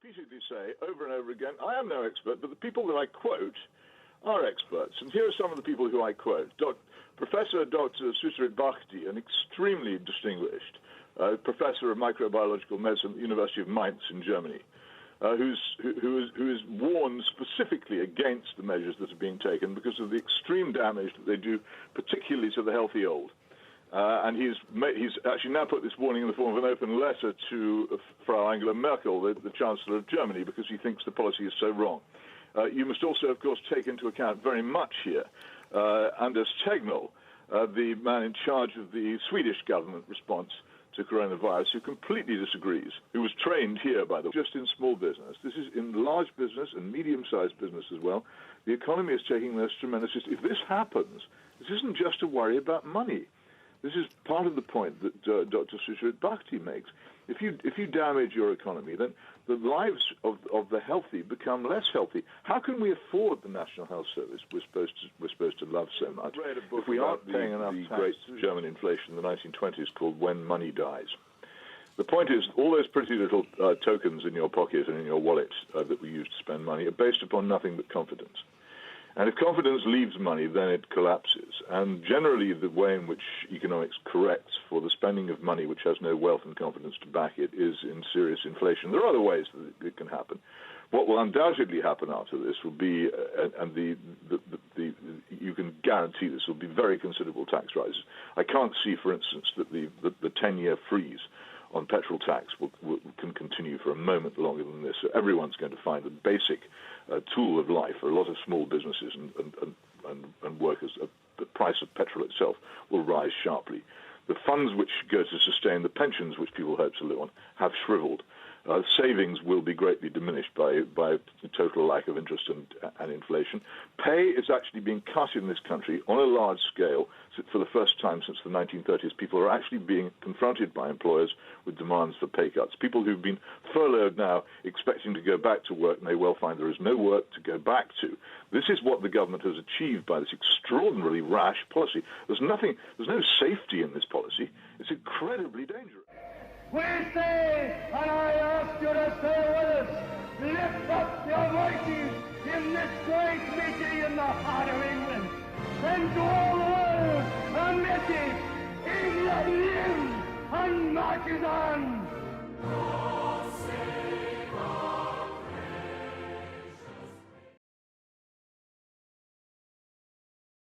repeatedly say over and over again, I am no expert, but the people that I quote are experts. And here are some of the people who I quote. Professor Dr. Susrit Bhakti, an extremely distinguished professor of microbiological medicine at the University of Mainz in Germany, who is warned specifically against the measures that are being taken because of the extreme damage that they do, particularly to the healthy old. And he's actually now put this warning in the form of an open letter to Frau Angela Merkel, the Chancellor of Germany, because he thinks the policy is so wrong. You must also, of course, take into account very much here Anders Tegnell, the man in charge of the Swedish government response to coronavirus, who completely disagrees, who was trained here, by the way, just in small business. This is in large business and medium-sized business as well. The economy is taking this tremendous hit. If this happens, this isn't just a worry about money. This is part of the point that Dr. Susrit Bhakti makes. If you damage your economy, then the lives of the healthy become less healthy. How can we afford the National Health Service we're supposed to love so much if we aren't paying enough tax? The great German inflation in the 1920s called When Money Dies. The point is, all those pretty little tokens in your pocket and in your wallet that we use to spend money are based upon nothing but confidence. And if confidence leaves money, then it collapses. And generally, the way in which economics corrects for the spending of money which has no wealth and confidence to back it is in serious inflation. There are other ways that it can happen. What will undoubtedly happen after this will be, you can guarantee this will be very considerable tax rises. I can't see, for instance, that the 10-year freeze on petrol tax can continue for a moment longer than this. So everyone's going to find a basic tool of life for a lot of small businesses and workers. The price of petrol itself will rise sharply. The funds which go to sustain the pensions which people hope to live on have shriveled. Savings will be greatly diminished by the total lack of interest and inflation. Pay is actually being cut in this country on a large scale. For the first time since the 1930s, people are actually being confronted by employers with demands for pay cuts. People who've been furloughed now expecting to go back to work may well find there is no work to go back to. This is what the government has achieved by this extraordinarily rash policy. There's no safety in this policy. It's incredibly dangerous. We say, and I ask you to say with us, lift up your voices in this great meeting in the heart of England, and to all the world a message: England lives and marches on.